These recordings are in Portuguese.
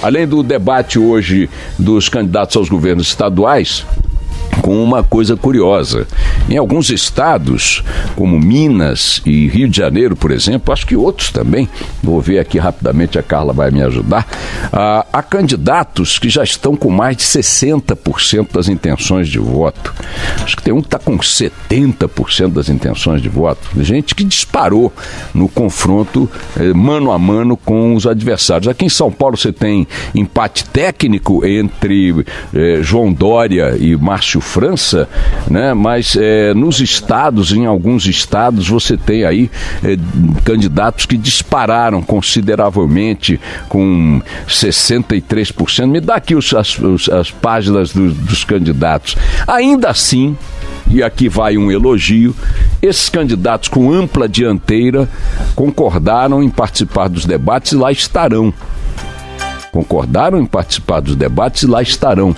Além do debate hoje dos candidatos aos governos estaduais, com uma coisa curiosa. Em alguns estados, como Minas e Rio de Janeiro, por exemplo, acho que outros também, vou ver aqui rapidamente, a Carla vai me ajudar, há candidatos que já estão com mais de 60% das intenções de voto. Acho que tem um que está com 70% das intenções de voto. Gente que disparou no confronto mano a mano com os adversários. Aqui em São Paulo você tem empate técnico entre João Dória e Márcio França, né? Mas nos estados, em alguns estados, você tem aí candidatos que dispararam consideravelmente com 63%. Me dá aqui as páginas dos candidatos. Ainda assim, e aqui vai um elogio, esses candidatos com ampla dianteira concordaram em participar dos debates e lá estarão. Concordaram em participar dos debates e lá estarão.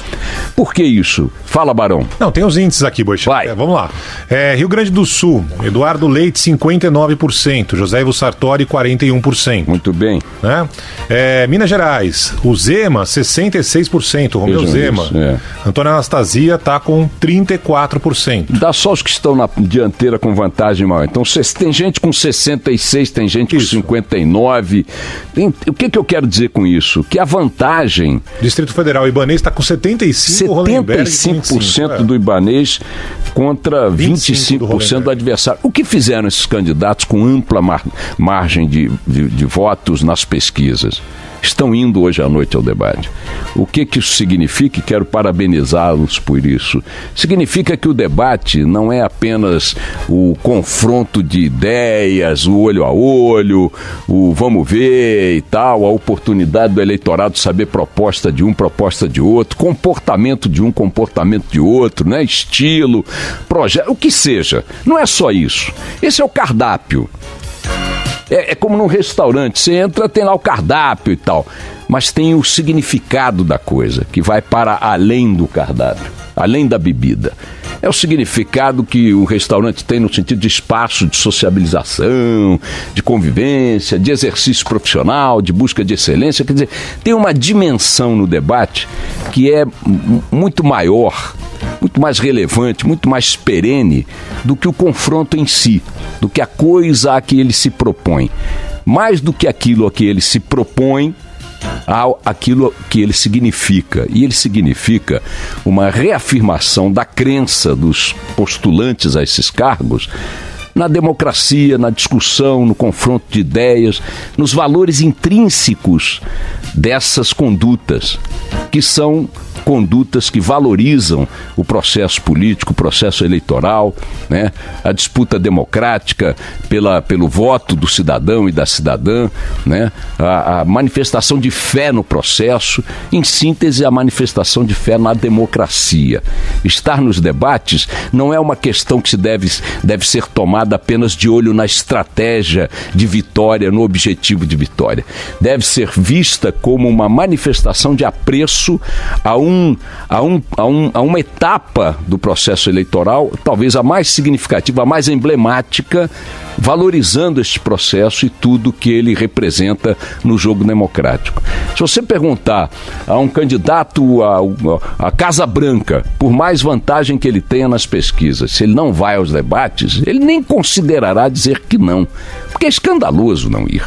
Por que isso? Fala, Barão. Não, tem os índices aqui, Boixá. Vai. Vamos lá. Rio Grande do Sul, Eduardo Leite, 59%. José Ivo Sartori, 41%. Muito bem. Né? Minas Gerais, o Zema, 66%. Romeu Zema. Antônio Anastasia está com 34%. Dá só os que estão na dianteira com vantagem maior. Então, tem gente com 66%, tem gente com 59%. O que eu quero dizer com isso? Que a vantagem... Distrito Federal, Ibanez está com 75% do Ibanez contra 25% do adversário. O que fizeram esses candidatos com ampla margem de votos nas pesquisas? Estão indo hoje à noite ao debate. O que isso significa? E quero parabenizá-los por isso. Significa que o debate não é apenas o confronto de ideias, o olho a olho, o vamos ver e tal, a oportunidade do eleitorado saber proposta de um, proposta de outro, comportamento de um, comportamento de outro, né? Estilo, projeto, o que seja. Não é só isso. Esse é o cardápio. É como num restaurante, você entra, tem lá o cardápio e tal, mas tem o significado da coisa, que vai para além do cardápio, além da bebida. É o significado que o restaurante tem no sentido de espaço de sociabilização, de convivência, de exercício profissional, de busca de excelência. Quer dizer, tem uma dimensão no debate que é muito maior, muito mais relevante, muito mais perene do que o confronto em si, do que a coisa a que ele se propõe. Mais do que aquilo a que ele se propõe, aquilo que ele significa. E ele significa uma reafirmação da crença dos postulantes a esses cargos na democracia, na discussão, no confronto de ideias, nos valores intrínsecos dessas condutas, que são condutas que valorizam o processo político, o processo eleitoral, né? A disputa democrática pelo voto do cidadão e da cidadã, né? A manifestação de fé no processo, em síntese, a manifestação de fé na democracia. Estar nos debates não é uma questão que deve ser tomada apenas de olho na estratégia de vitória, no objetivo de vitória. Deve ser vista como uma manifestação de apreço a uma etapa do processo eleitoral, talvez a mais significativa, a mais emblemática, valorizando este processo e tudo que ele representa no jogo democrático. Se você perguntar a um candidato à Casa Branca, por mais vantagem que ele tenha nas pesquisas, se ele não vai aos debates, ele nem considerará dizer que não, porque é escandaloso não ir.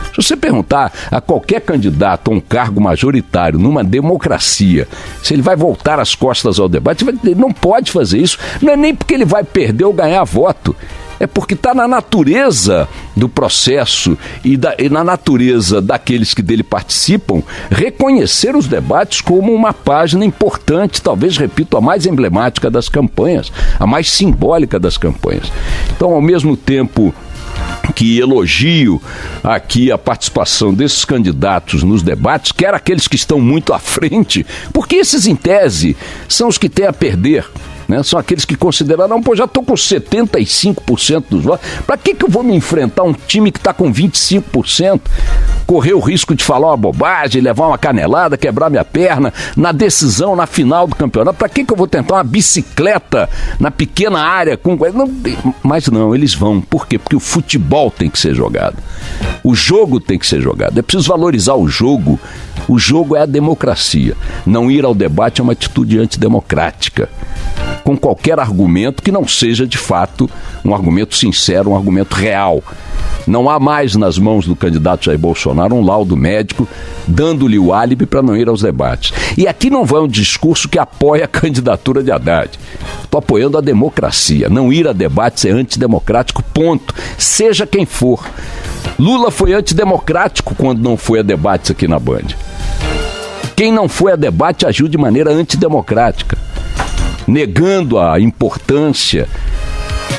Se você perguntar a qualquer candidato a um cargo majoritário numa democracia, se ele vai voltar as costas ao debate, ele não pode fazer isso. Não é nem porque ele vai perder ou ganhar voto. É porque está na natureza do processo e na natureza daqueles que dele participam reconhecer os debates como uma página importante, talvez, repito, a mais emblemática das campanhas, a mais simbólica das campanhas. Então, ao mesmo tempo que elogio aqui a participação desses candidatos nos debates, quer aqueles que estão muito à frente, porque esses, em tese, são os que têm a perder, né? São aqueles que consideraram, já estou com 75% dos votos, para que eu vou me enfrentar um time que está com 25%, correr o risco de falar uma bobagem, levar uma canelada, quebrar minha perna, na decisão, na final do campeonato, para que eu vou tentar uma bicicleta na pequena área? Mas não, eles vão. Por quê? Porque o futebol tem que ser jogado. O jogo tem que ser jogado. É preciso valorizar o jogo O jogo é a democracia. Não ir ao debate é uma atitude antidemocrática, com qualquer argumento que não seja, de fato, um argumento sincero, um argumento real. Não há mais nas mãos do candidato Jair Bolsonaro um laudo médico dando-lhe o álibi para não ir aos debates. E aqui não vai um discurso que apoia a candidatura de Haddad. Estou apoiando a democracia. Não ir a debates é antidemocrático, ponto. Seja quem for. Lula foi antidemocrático quando não foi a debates aqui na Band. Quem não foi a debate agiu de maneira antidemocrática, negando a importância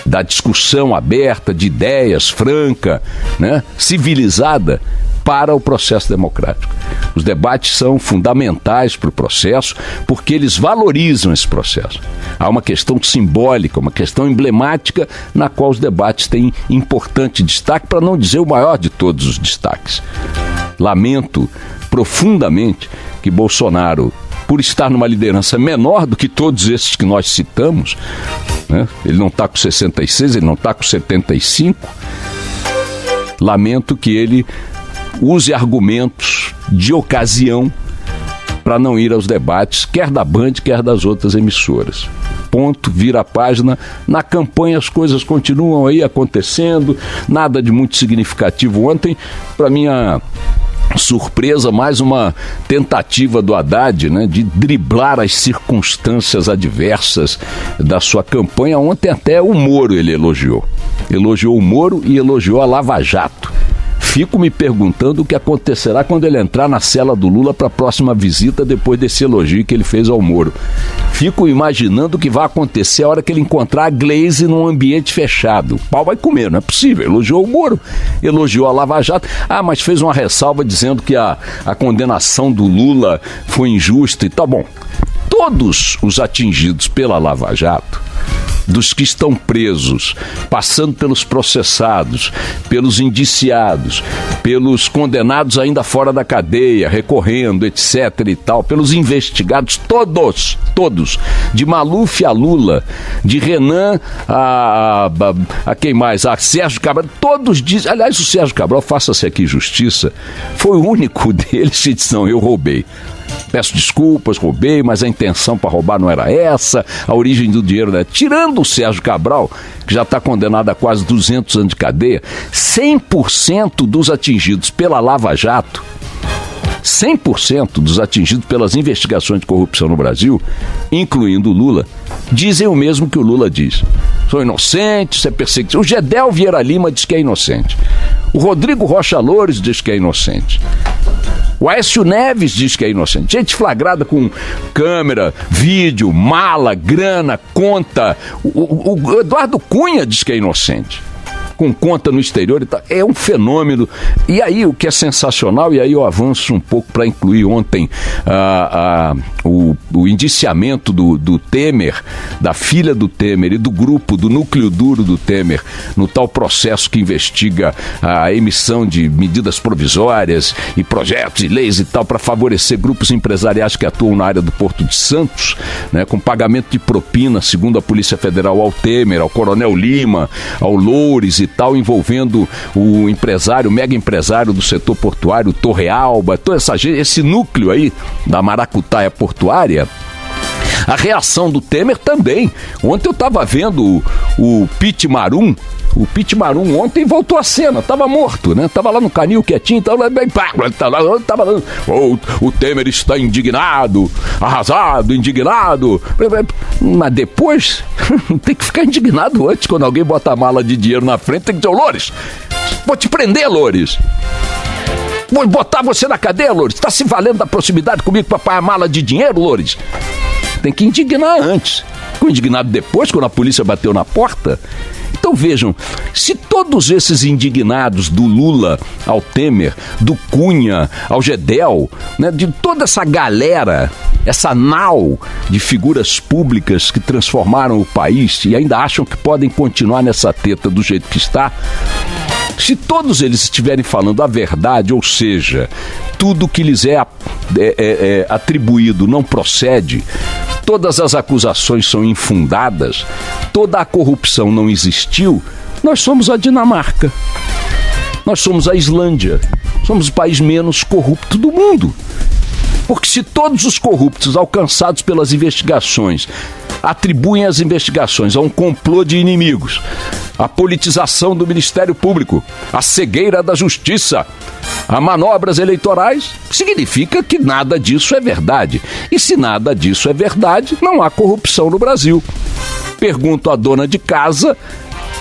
da discussão aberta, de ideias, franca, né, civilizada, para o processo democrático. Os debates são fundamentais para o processo porque eles valorizam esse processo. Há uma questão simbólica, uma questão emblemática na qual os debates têm importante destaque, para não dizer o maior de todos os destaques. Lamento profundamente que Bolsonaro, por estar numa liderança menor do que todos esses que nós citamos, né? Ele não está com 66, ele não está com 75. Lamento que ele use argumentos de ocasião para não ir aos debates, quer da Band, quer das outras emissoras. Ponto, vira a página. Na campanha as coisas continuam aí acontecendo, nada de muito significativo. Ontem, para minha surpresa, mais uma tentativa do Haddad, né, de driblar as circunstâncias adversas da sua campanha. Ontem até o Moro ele elogiou o Moro e elogiou a Lava Jato. Fico me perguntando o que acontecerá quando ele entrar na cela do Lula para a próxima visita, depois desse elogio que ele fez ao Moro. Fico imaginando o que vai acontecer a hora que ele encontrar a Glaze num ambiente fechado. O pau vai comer, não é possível. Elogiou o Moro, elogiou a Lava Jato. Mas fez uma ressalva dizendo que a condenação do Lula foi injusta e tá bom. Todos os atingidos pela Lava Jato, dos que estão presos, passando pelos processados, pelos indiciados, pelos condenados ainda fora da cadeia, recorrendo, etc. e tal, pelos investigados, todos, de Maluf a Lula, de Renan a quem mais? A Sérgio Cabral, todos dizem, aliás, o Sérgio Cabral, faça-se aqui justiça, foi o único deles que disse, não, eu roubei. Peço desculpas, roubei, mas a intenção para roubar não era essa, a origem do dinheiro, né? Tirando o Sérgio Cabral, que já está condenado a quase 200 anos de cadeia, 100% dos atingidos pela Lava Jato, 100% dos atingidos pelas investigações de corrupção no Brasil, incluindo o Lula, dizem o mesmo que o Lula diz. Sou inocente, isso é perseguição. O Gedel Vieira Lima diz que é inocente. O Rodrigo Rocha Loures diz que é inocente. O Aécio Neves diz que é inocente. Gente flagrada com câmera, vídeo, mala, grana, conta. O Eduardo Cunha diz que é inocente, com conta no exterior e tal. É um fenômeno. E aí o que é sensacional, e aí eu avanço um pouco para incluir ontem o indiciamento do Temer, da filha do Temer e do grupo, do núcleo duro do Temer, no tal processo que investiga a emissão de medidas provisórias e projetos e leis e tal para favorecer grupos empresariais que atuam na área do Porto de Santos, né, com pagamento de propina, segundo a Polícia Federal, ao Temer, ao Coronel Lima, ao Loures e tal, envolvendo o empresário, o mega empresário do setor portuário, Torre Alba, toda esse núcleo aí da maracutaia portuária. A reação do Temer também. Ontem eu estava vendo o Pete Marum. O Pete Marum ontem voltou à cena, estava morto, né? Estava lá no canil quietinho, estava lá. O Temer está indignado, arrasado, indignado. Mas depois tem que ficar indignado antes, quando alguém bota a mala de dinheiro na frente, tem que dizer, Loures, vou te prender, Loures. Vou botar você na cadeia, Loures. Está se valendo da proximidade comigo para pagar a mala de dinheiro, Loures? Tem que indignar antes. Ficou indignado depois, quando a polícia bateu na porta. Então vejam, se todos esses indignados, do Lula ao Temer, do Cunha ao Gedel, né, de toda essa galera, essa nau de figuras públicas que transformaram o país e ainda acham que podem continuar nessa teta do jeito que está, se todos eles estiverem falando a verdade, ou seja, tudo que lhes é atribuído não procede, todas as acusações são infundadas, toda a corrupção não existiu, nós somos a Dinamarca, nós somos a Islândia, somos o país menos corrupto do mundo. Porque se todos os corruptos alcançados pelas investigações atribuem as investigações a um complô de inimigos, a politização do Ministério Público, a cegueira da Justiça, a manobras eleitorais, significa que nada disso é verdade. E se nada disso é verdade, não há corrupção no Brasil. Pergunto à dona de casa,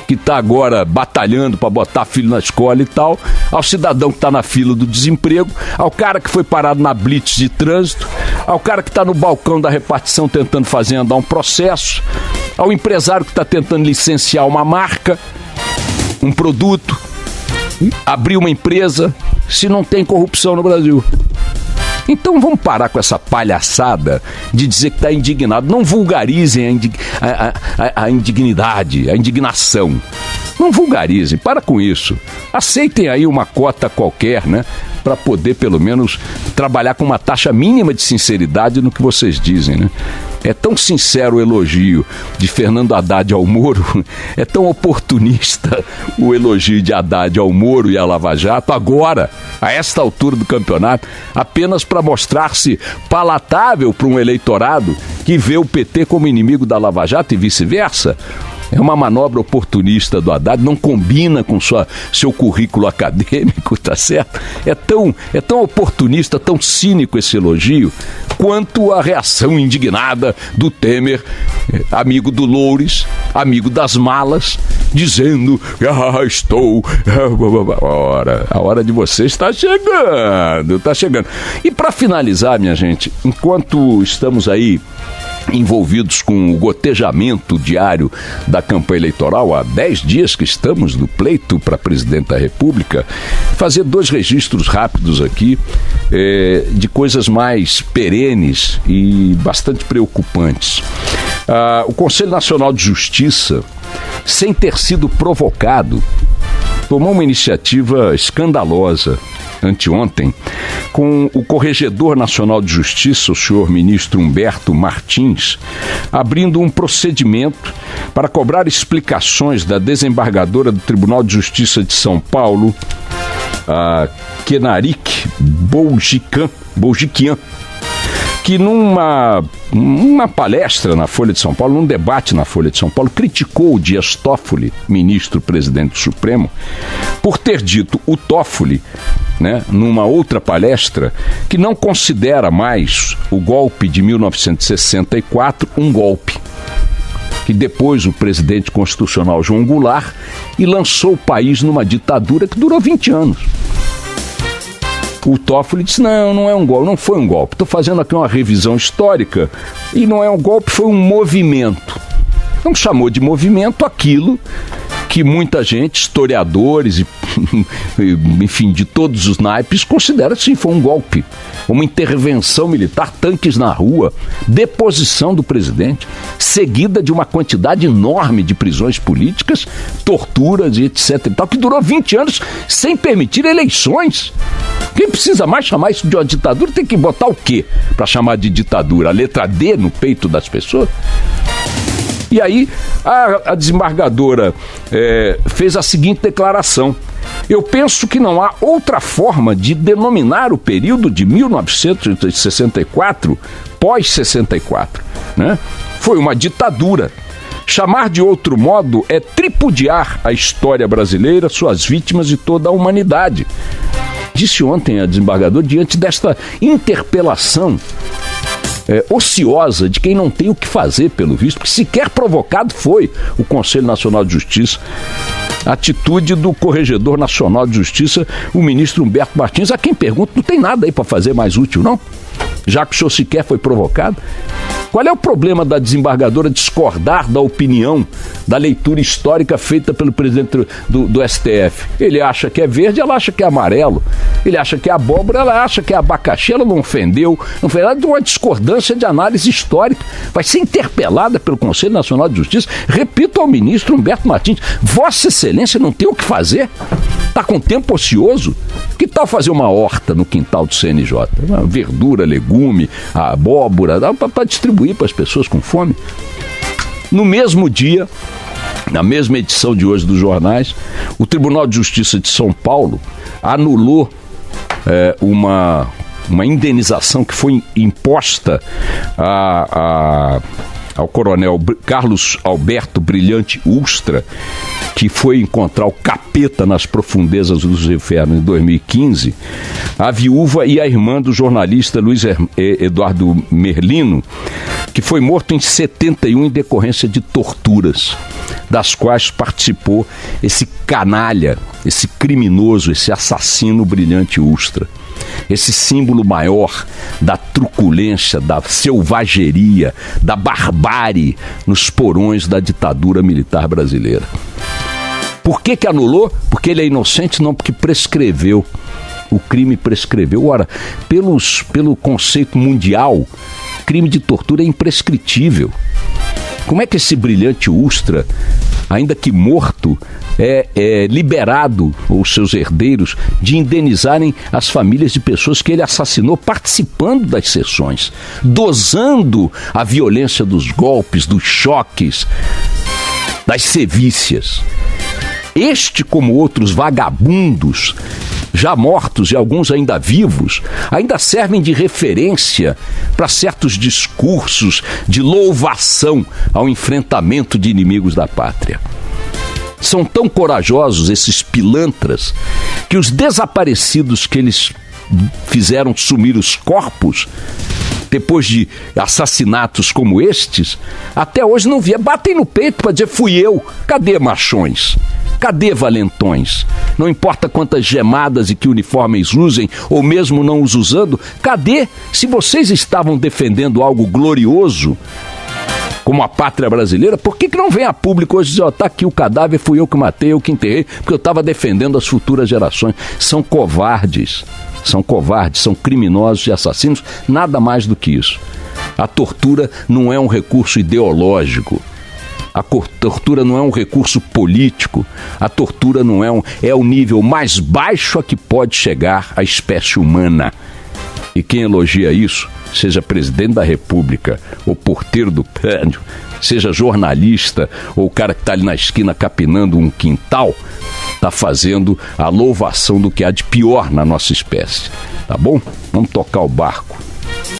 que está agora batalhando para botar filho na escola e tal, ao cidadão que está na fila do desemprego, ao cara que foi parado na blitz de trânsito, ao cara que está no balcão da repartição tentando fazer andar um processo, ao empresário que está tentando licenciar uma marca, um produto, abrir uma empresa, se não tem corrupção no Brasil. Então vamos parar com essa palhaçada de dizer que está indignado. Não vulgarizem a indignidade, a indignação. Não vulgarizem, para com isso. Aceitem aí uma cota qualquer, né? Para poder, pelo menos, trabalhar com uma taxa mínima de sinceridade no que vocês dizem, né? É tão sincero o elogio de Fernando Haddad ao Moro, é tão oportunista o elogio de Haddad ao Moro e à Lava Jato, agora, a esta altura do campeonato, apenas para mostrar-se palatável para um eleitorado que vê o PT como inimigo da Lava Jato e vice-versa. É uma manobra oportunista do Haddad, não combina com seu currículo acadêmico, tá certo? É tão oportunista, tão cínico esse elogio, quanto a reação indignada do Temer, amigo do Loures, amigo das malas, dizendo, estou... A hora de vocês está chegando, está chegando. E para finalizar, minha gente, enquanto estamos aí envolvidos com o gotejamento diário da campanha eleitoral, há 10 dias que estamos no pleito para presidente da República, fazer 2 registros rápidos aqui de coisas mais perenes e bastante preocupantes. O Conselho Nacional de Justiça, sem ter sido provocado, tomou uma iniciativa escandalosa anteontem, com o Corregedor Nacional de Justiça, o senhor ministro Humberto Martins, abrindo um procedimento para cobrar explicações da desembargadora do Tribunal de Justiça de São Paulo, a Kenarik Boujikian, que numa palestra na Folha de São Paulo, num debate na Folha de São Paulo, criticou o Dias Toffoli, ministro presidente do Supremo, por ter dito o Toffoli, né, numa outra palestra, que não considera mais o golpe de 1964 um golpe. Que depois o presidente constitucional João Goulart e lançou o país numa ditadura que durou 20 anos. O Toffoli disse, não é um golpe, não foi um golpe. Estou fazendo aqui uma revisão histórica e não é um golpe, foi um movimento. Então chamou de movimento aquilo que muita gente, historiadores e enfim, de todos os naipes, considera sim, foi um golpe. Uma intervenção militar, tanques na rua, deposição do presidente, seguida de uma quantidade enorme de prisões políticas, torturas e etc. e tal, que durou 20 anos sem permitir eleições. Quem precisa mais chamar isso de uma ditadura tem que botar o quê para chamar de ditadura? A letra D no peito das pessoas? E aí a desembargadora fez a seguinte declaração: eu penso que não há outra forma de denominar o período de 1964, pós-64, né? Foi uma ditadura. Chamar de outro modo é tripudiar a história brasileira, suas vítimas e toda a humanidade. Disse ontem a desembargadora diante desta interpelação ociosa de quem não tem o que fazer, pelo visto, porque sequer provocado foi o Conselho Nacional de Justiça. A atitude do Corregedor Nacional de Justiça, o ministro Humberto Martins, a quem pergunto, não tem nada aí para fazer mais útil, não? Já que o senhor sequer foi provocado. Qual é o problema da desembargadora discordar da opinião, da leitura histórica feita pelo presidente do STF? Ele acha que é verde, ela acha que é amarelo. Ele acha que é abóbora, ela acha que é abacaxi. Ela não ofendeu. Não foi nada de uma discordância de análise histórica. Vai ser interpelada pelo Conselho Nacional de Justiça. Repito ao ministro Humberto Martins, Vossa Excelência não tem o que fazer? Está com tempo ocioso? Que tal fazer uma horta no quintal do CNJ? Uma verdura, legume, abóbora, para distribuir para as pessoas com fome. No mesmo dia, na mesma edição de hoje dos jornais, o Tribunal de Justiça de São Paulo anulou uma uma indenização que foi imposta ao coronel Carlos Alberto Brilhante Ustra, que foi encontrar o capeta nas profundezas dos infernos em 2015, a viúva e a irmã do jornalista Luiz Eduardo Merlino, que foi morto em 71 em decorrência de torturas, das quais participou esse canalha, esse criminoso, esse assassino Brilhante Ustra. Esse símbolo maior da truculência, da selvageria, da barbárie nos porões da ditadura militar brasileira. Por que anulou? Porque ele é inocente? Não, porque prescreveu. O crime prescreveu. Ora, pelo conceito mundial, crime de tortura é imprescritível. Como é que esse Brilhante Ustra, ainda que morto, é liberado, ou seus herdeiros, de indenizarem as famílias de pessoas que ele assassinou participando das sessões, dosando a violência dos golpes, dos choques, das sevícias? Este, como outros vagabundos, já mortos e alguns ainda vivos, ainda servem de referência para certos discursos de louvação ao enfrentamento de inimigos da pátria. São tão corajosos esses pilantras que os desaparecidos que eles fizeram sumir os corpos, depois de assassinatos como estes, até hoje não via. Batem no peito para dizer: fui eu. Cadê machões? Cadê valentões? Não importa quantas gemadas e que uniformes usem, ou mesmo não os usando, cadê? Se vocês estavam defendendo algo glorioso, como a pátria brasileira, por que não vem a público hoje dizer: tá aqui o cadáver, fui eu que matei, eu que enterrei, porque eu estava defendendo as futuras gerações? São covardes, são criminosos e assassinos, nada mais do que isso. A tortura não é um recurso ideológico. A tortura não é um recurso político. A tortura não é o nível mais baixo a que pode chegar a espécie humana. E quem elogia isso, seja presidente da República ou porteiro do prédio, seja jornalista ou o cara que está ali na esquina capinando um quintal, está fazendo a louvação do que há de pior na nossa espécie. Tá bom? Vamos tocar o barco.